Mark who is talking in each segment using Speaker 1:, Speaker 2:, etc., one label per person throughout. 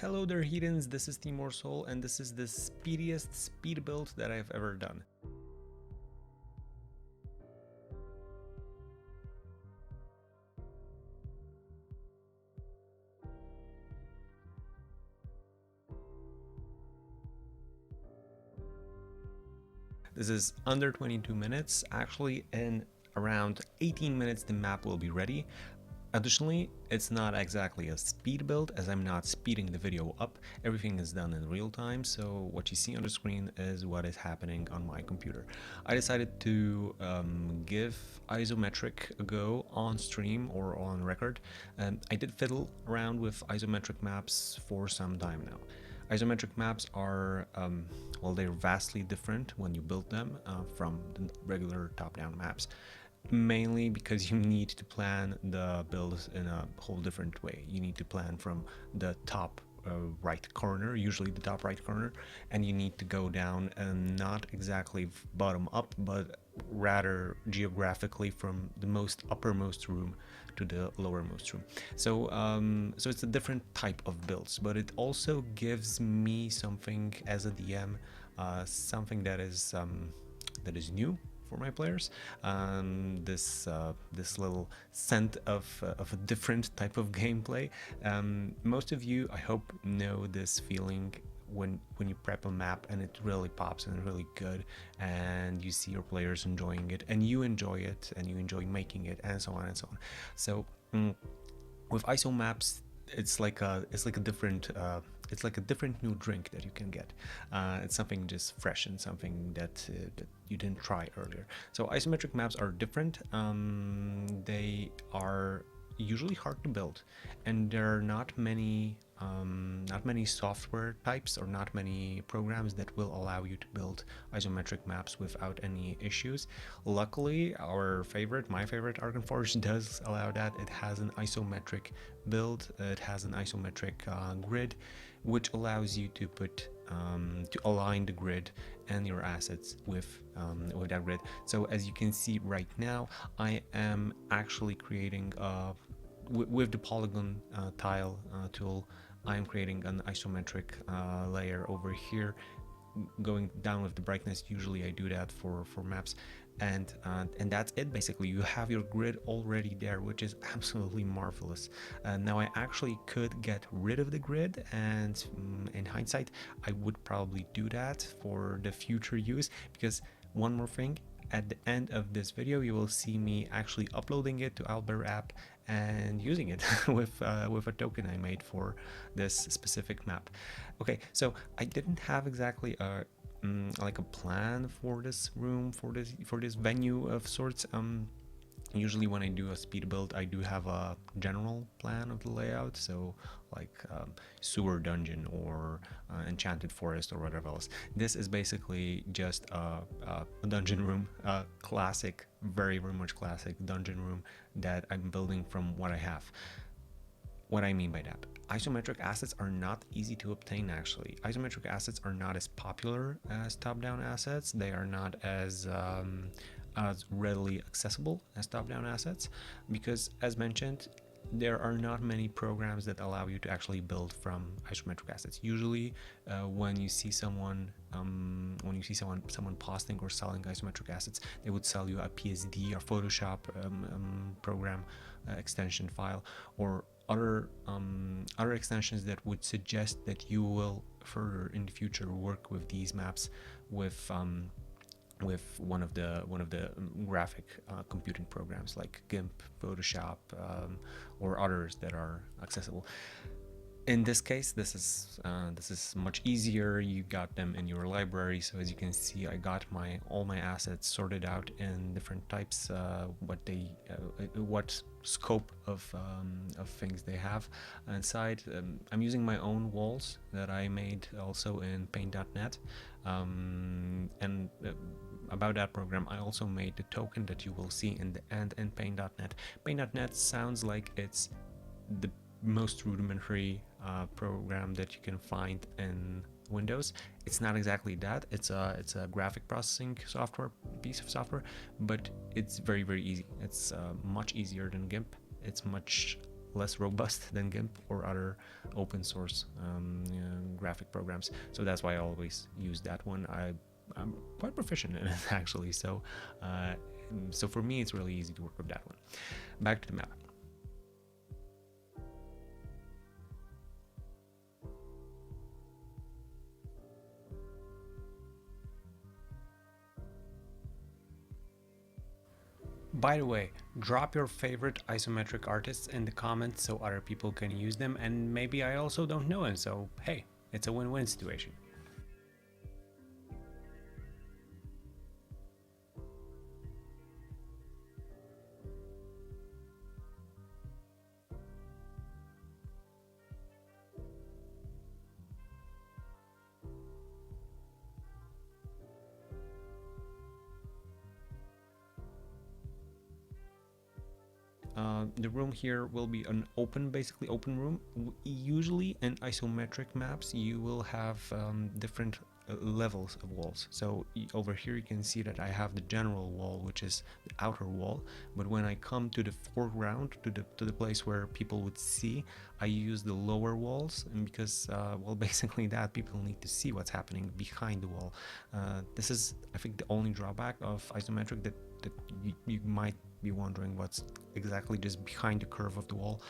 Speaker 1: Hello there heathens, this is Timor Soul and this is the speediest speed build that I've ever done. This is under 22 minutes, actually in around 18 minutes the map will be ready. Additionally, it's not exactly a speed build as I'm not speeding the video up. Everything is done in real time, so what you see on the screen is what is happening on my computer. I decided to give isometric a go on stream or on record. I did fiddle around with isometric maps for some time now. Isometric maps are, well, they're vastly different when you build them from the regular top-down maps. Mainly because you need to plan the builds in a whole different way. You need to plan from the top right corner, usually the top right corner, and you need to go down and not exactly bottom up, but rather geographically from the most uppermost room to the lowermost room. So so it's a different type of builds, but it also gives me something as a DM, something that is new for my players. This little scent of a different type of gameplay. Most of you, I hope, know this feeling when you prep a map and it really pops and really good, and you see your players enjoying it, and you enjoy it, and you enjoy making it, and so on and so on. So with ISO maps, it's like a different new drink that you can get. It's something just fresh and something that you didn't try earlier. So isometric maps are different. They are usually hard to build, and there are not many software types or not many programs that will allow you to build isometric maps without any issues. Luckily, my favorite Arkenforge does allow that. It has an isometric build. It has an isometric grid, which allows you to put to align the grid and your assets with that grid. So as you can see right now, I am actually creating with the polygon tile tool. I'm creating an isometric layer over here, going down with the brightness. Usually I do that for maps, and that's it. Basically, you have your grid already there, which is absolutely marvelous. Now I actually could get rid of the grid, and in hindsight I would probably do that for the future use, because one more thing, at the end of this video you will see me actually uploading it to Albert app and using it with a token I made for this specific map. Okay, so I didn't have exactly a like a plan for this room, for this venue of sorts. Usually when I do a speed build, I do have a general plan of the layout, so like sewer dungeon or enchanted forest or whatever else. This is basically just a dungeon room, a classic, very much classic dungeon room that I'm building from what I have. What I mean by that, isometric assets are not easy to obtain. Actually, isometric assets are not as popular as top-down assets. They are not as readily accessible as top-down assets, because, as mentioned, there are not many programs that allow you to actually build from isometric assets. Usually, when you see someone posting or selling isometric assets, they would sell you a PSD or Photoshop program extension file, or other extensions that would suggest that you will further in the future work with these maps with one of the graphic computing programs like GIMP, Photoshop, or others that are accessible. In this case, this is much easier. You got them in your library, so as you can see, I got all my assets sorted out in different types, what scope of things they have inside. I'm using my own walls that I made also in paint.net, and about that program, I also made the token that you will see in the end in paint.net. Paint.net sounds like it's the most rudimentary program that you can find in Windows. It's not exactly that. It's a graphic processing piece of software, but it's very easy. It's much easier than GIMP. It's much less robust than GIMP or other open source graphic programs. So that's why I always use that one. I'm quite proficient in it actually. So for me, it's really easy to work with that one. Back to the map. By the way, drop your favorite isometric artists in the comments so other people can use them, and maybe I also don't know him, so hey, it's a win-win situation. The room here will be an basically open room. Usually in isometric maps, you will have different levels of walls. So over here you can see that I have the general wall, which is the outer wall. But when I come to the foreground, to the place where people would see, I use the lower walls, and because well, basically that people need to see what's happening behind the wall. This is, I think, the only drawback of isometric, that you might be wondering what's exactly just behind the curve of the wall.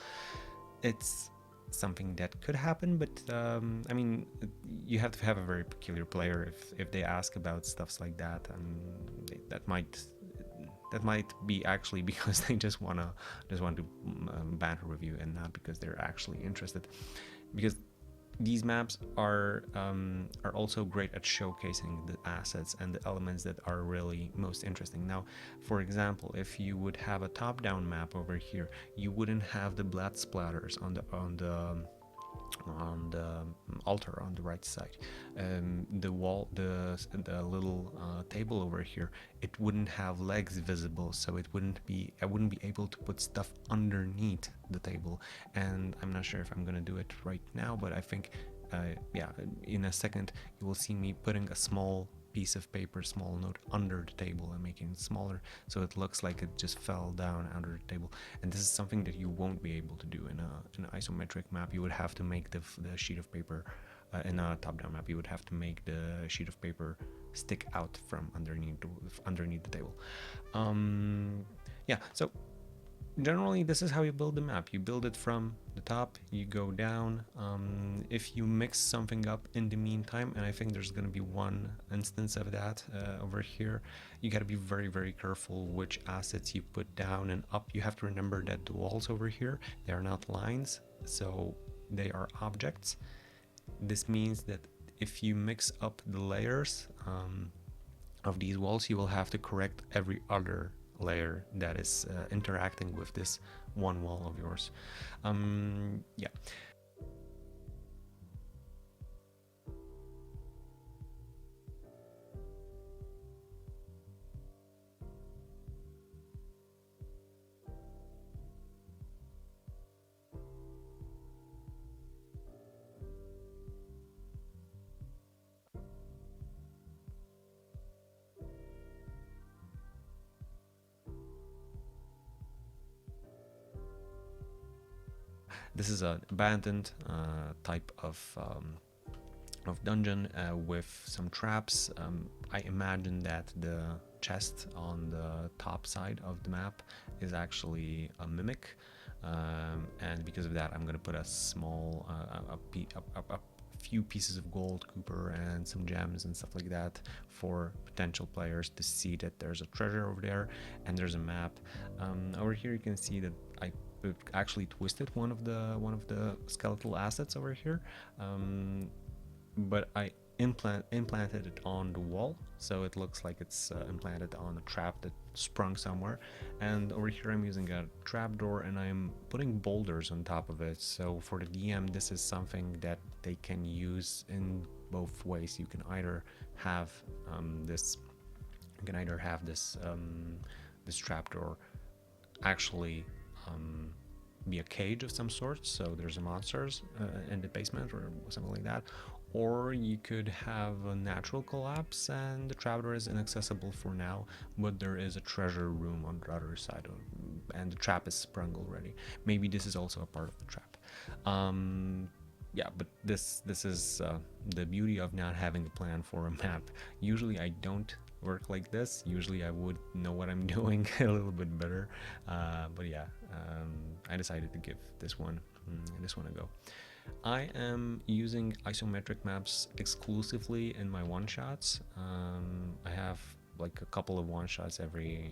Speaker 1: It's something that could happen, but I mean, you have to have a very peculiar player if they ask about stuffs like that, and that might be actually because they just want to banter with you, and not because they're actually interested. Because these maps are also great at showcasing the assets and the elements that are really most interesting. Now, for example, if you would have a top-down map over here, you wouldn't have the blood splatters on the altar on the right side. The wall, the little table over here, it wouldn't have legs visible, so I wouldn't be able to put stuff underneath the table. And I'm not sure if I'm gonna do it right now, but I think yeah, in a second you will see me putting a small piece of paper, small note, under the table and making it smaller so it looks like it just fell down under the table. And this is something that you won't be able to do in an isometric map. You would have to make the sheet of paper in a top-down map. You would have to make the sheet of paper stick out from underneath the table. Yeah, so generally this is how you build the map. You build it from the top, you go down. If you mix something up in the meantime, and I think there's going to be one instance of that over here, you got to be very, very careful which assets you put down and up. You have to remember that the walls over here, they are not lines, so they are objects. This means that if you mix up the layers of these walls, you will have to correct every other layer that is interacting with this one wall of yours. Yeah. This is an abandoned type of dungeon with some traps. I imagine that the chest on the top side of the map is actually a mimic, and because of that I'm going to put a small a few pieces of gold, copper, and some gems and stuff like that for potential players to see that there's a treasure over there and there's a map. Over here you can see that I actually twisted one of the skeletal assets over here, but I implanted it on the wall, so it looks like it's implanted on a trap that sprung somewhere. And over here I'm using a trapdoor and I'm putting boulders on top of it. So for the DM, this is something that they can use in both ways. You can either have this trapdoor actually be a cage of some sort, so there's a monsters in the basement or something like that, or you could have a natural collapse and the trapdoor is inaccessible for now, but there is a treasure room on the other side, and the trap is sprung already. Maybe this is also a part of the trap. Yeah, but this is the beauty of not having a plan for a map. Usually I don't work like this. Usually I would know what I'm doing a little bit better, but yeah, I decided to give this one a go. I am using isometric maps exclusively in my one-shots. I have like a couple of one-shots every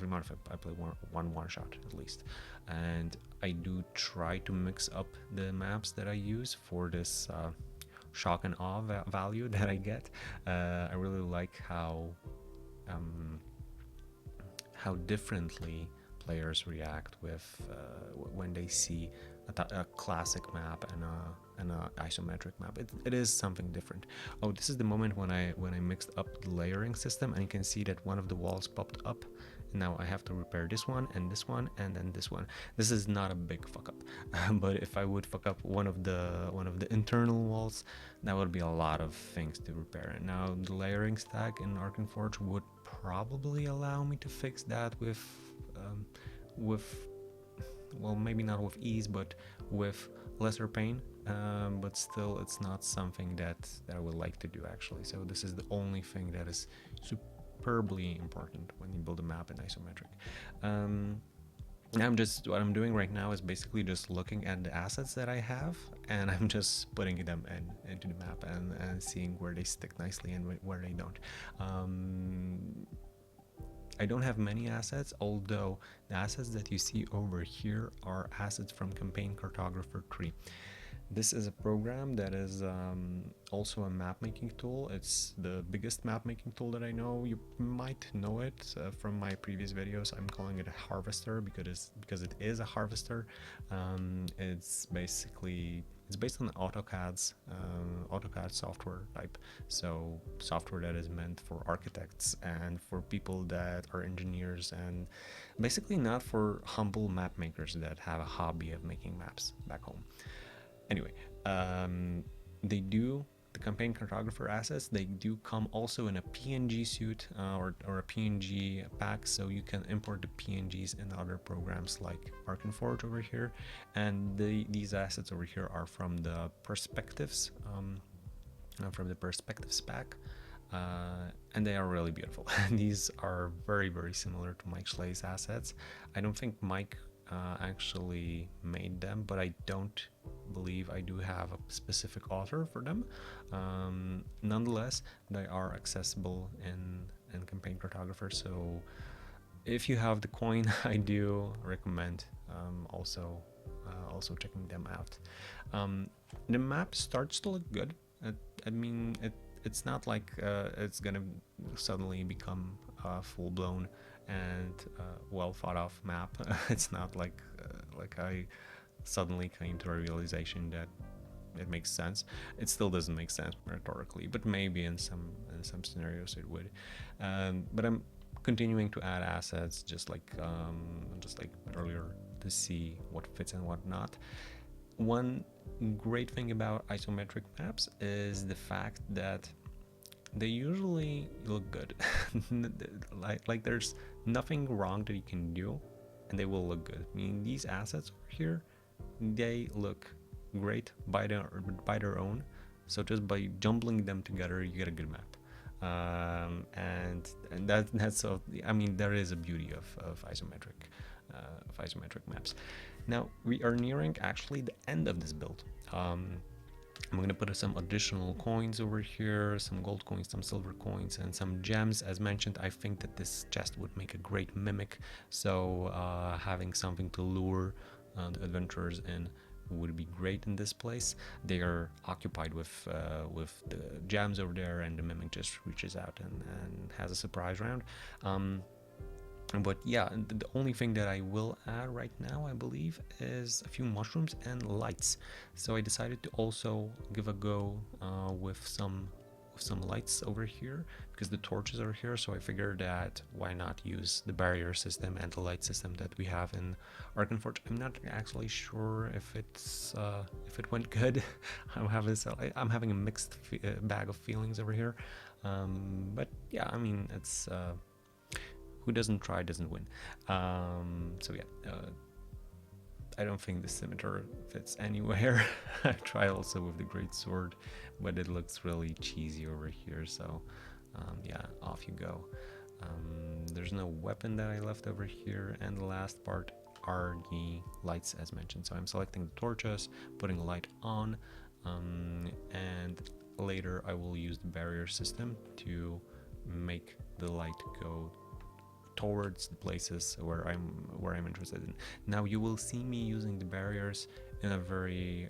Speaker 1: month. I play one shot at least, and I do try to mix up the maps that I use for this shock and awe value that I get. I really like how differently players react with when they see a classic map and a isometric map. It is something different. Oh, this is the moment when I mixed up the layering system, and you can see that one of the walls popped up. Now I have to repair this one and then this one. This is not a big fuck up, but if I would fuck up one of the internal walls, that would be a lot of things to repair. And now the layering stack in Arkenforge would probably allow me to fix that with well, maybe not with ease, but with lesser pain. But still, it's not something that I would like to do actually. So this is the only thing that is superbly important when you build a map in isometric. What I'm doing right now is basically just looking at the assets that I have, and I'm just putting them into the map and seeing where they stick nicely and where they don't. I don't have many assets, although the assets that you see over here are assets from Campaign Cartographer 3. This is a program that is also a map making tool. It's the biggest map making tool that I know. You might know it from my previous videos. I'm calling it a harvester because it is a harvester. It's based on AutoCAD software type, so software that is meant for architects and for people that are engineers, and basically not for humble map makers that have a hobby of making maps back home. Anyway, the Campaign Cartographer assets, they do come also in a PNG suite or a PNG pack, so you can import the PNGs in other programs like Arkenforge over here. And these assets over here are from the Perspectives, pack, and they are really beautiful. These are very, very similar to Mike Schlei's assets. I don't think Mike actually made them, but I don't believe I do have a specific author for them. Nonetheless, they are accessible in Campaign Cartographer, so if you have the coin, I do recommend also checking them out. The map starts to look good. It's not like it's gonna suddenly become full-blown and well thought of map. It's not like I suddenly came to a realization that it makes sense. It still doesn't make sense rhetorically, but maybe in some scenarios it would. But I'm continuing to add assets just like earlier to see what fits and what not. One great thing about isometric maps is the fact that they usually look good. like there's nothing wrong that you can do and they will look good. I mean, these assets over here, they look great by their own. So just by jumbling them together, you get a good map. And that's I mean, there is a beauty of isometric maps. Now we are nearing actually the end of this build. I'm going to put some additional coins over here, some gold coins, some silver coins, and some gems. As mentioned, I think that this chest would make a great mimic, so having something to lure the adventurers in would be great in this place. They are occupied with the gems over there, and the mimic just reaches out and has a surprise round. But yeah, the only thing that I will add right now, I believe, is a few mushrooms and lights. So I decided to also give a go with some lights over here, because the torches are here. So I figured that why not use the barrier system and the light system that we have in Arkenforge. I'm not actually sure if it went good. I'm having a mixed bag of feelings over here. But yeah, I mean, who doesn't try doesn't win. So yeah, I don't think the scimitar fits anywhere. I tried also with the great sword, but it looks really cheesy over here, so yeah, off you go. There's no weapon that I left over here, and the last part are the lights as mentioned. So I'm selecting the torches, putting a light on, and later I will use the barrier system to make the light go towards the places where I'm interested in. Now you will see me using the barriers in a very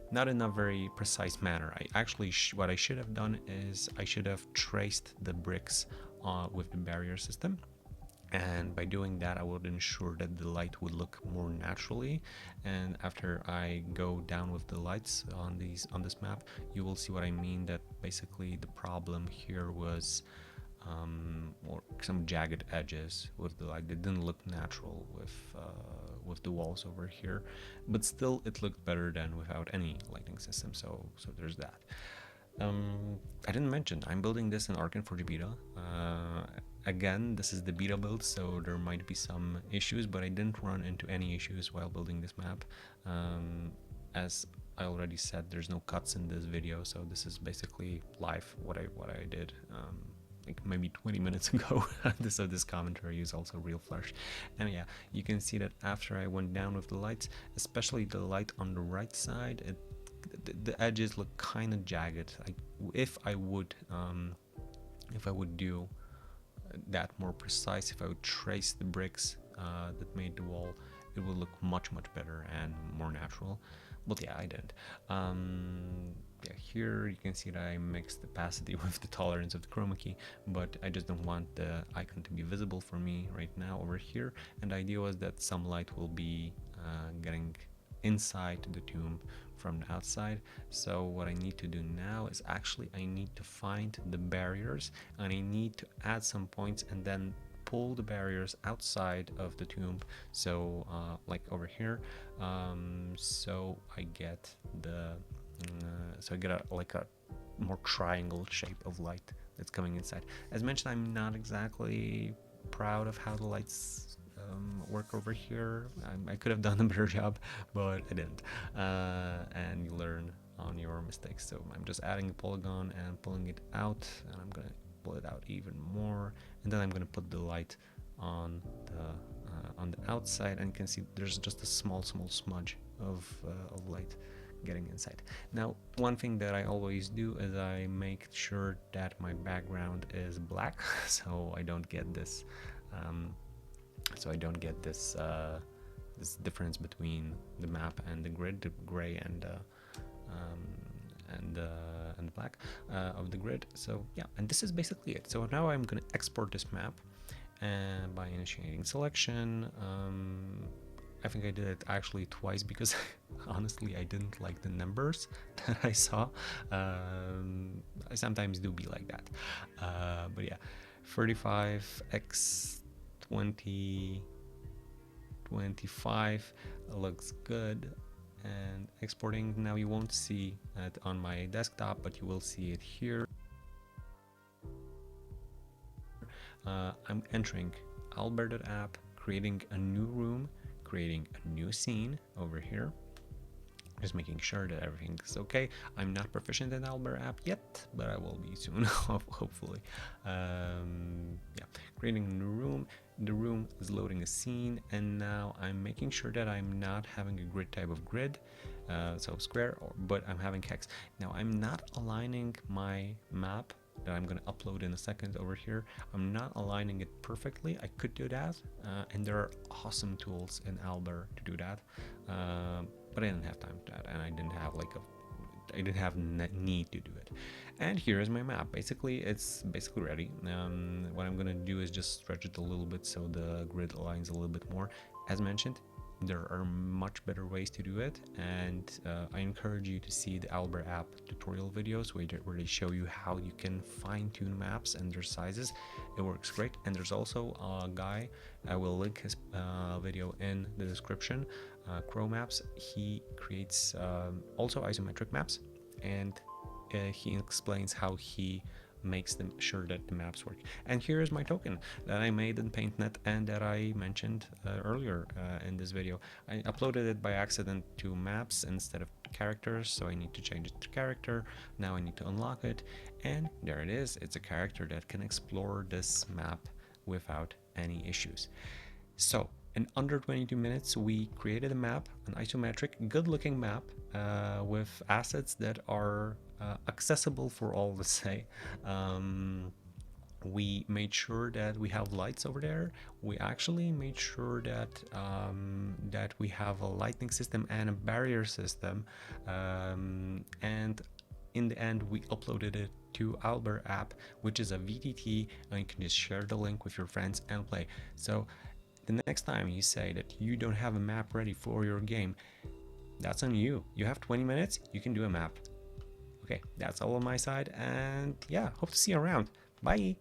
Speaker 1: not in a very precise manner. I actually what I should have done is I should have traced the bricks with the barrier system, and by doing that I would ensure that the light would look more naturally. And after I go down with the lights on this map, you will see what I mean, that basically the problem here was or some jagged edges with the light. It didn't look natural with the walls over here, but still it looked better than without any lighting system. So there's that. I didn't mention I'm building this in Arkenforge beta. Again, this is the beta build, so there might be some issues, but I didn't run into any issues while building this map. As I already said, there's no cuts in this video, so this is basically live what I did. Like maybe 20 minutes ago. This commentary is also real flesh. And yeah, you can see that after I went down with the lights, especially the light on the right side, the edges look kind of jagged. If I would do that more precise, if I would trace the bricks that made the wall, it would look much better and more natural. But yeah, I didn't. Yeah, here you can see that I mixed the opacity with the tolerance of the chroma key, but I just don't want the icon to be visible for me right now over here. And the idea was that some light will be getting inside the tomb from the outside. So what I need to do now is actually I need to find the barriers, and I need to add some points and then pull the barriers outside of the tomb, so like over here, so I get a more triangle shape of light that's coming inside. As mentioned, I'm not exactly proud of how the lights work over here. I could have done a better job, but I didn't. And you learn on your mistakes. So I'm just adding a polygon and pulling it out, and I'm gonna pull it out even more, and then I'm gonna put the light on the outside, and you can see there's just a small smudge of light getting inside. Now, one thing that I always do is I make sure that my background is black, so I don't get this this difference between the map and the grid, the gray and the black of the grid. So yeah, and this is basically it. So now I'm going to export this map, and by initiating selection, I think I did it actually twice because honestly I didn't like the numbers that I saw. I sometimes do be like that, but yeah, 35x 20 25 looks good. And exporting, now you won't see it on my desktop, but you will see it here. I'm entering Albert.app, creating a new room, creating a new scene over here, just making sure that everything is okay. I'm not proficient in Albert app yet, but I will be soon, hopefully. Yeah, creating a new room. The room is loading a scene, and now I'm making sure that I'm not having a grid type of grid, so square, but I'm having hex. Now I'm not aligning my map that I'm going to upload in a second over here. I'm not aligning it perfectly. I could do that, and there are awesome tools in Albert to do that, but I didn't have time for that, and I didn't have need to do it. And here is my map. Basically, it's basically ready. What I'm gonna do is just stretch it a little bit so the grid aligns a little bit more. As mentioned, there are much better ways to do it, and I encourage you to see the Albert app tutorial videos where they show you how you can fine-tune maps and their sizes. It works great. And there's also a guy, I will link his video in the description, Crow Maps. He creates also isometric maps, and he explains how he makes them sure that the maps work. And here is my token that I made in PaintNet and that I mentioned earlier in this video. I uploaded it by accident to maps instead of characters, so I need to change it to character. Now I need to unlock it, and there it is. It's a character that can explore this map without any issues. So in under 22 minutes, we created a map, an isometric, good-looking map with assets that are accessible for all, let's say. We made sure that we have lights over there. We actually made sure that that we have a lighting system and a barrier system, and in the end we uploaded it to Albert app, which is a VTT, and you can just share the link with your friends and play. So the next time you say that you don't have a map ready for your game, that's on you. You have 20 minutes, you can do a map. Okay, that's all on my side, and yeah, hope to see you around. Bye!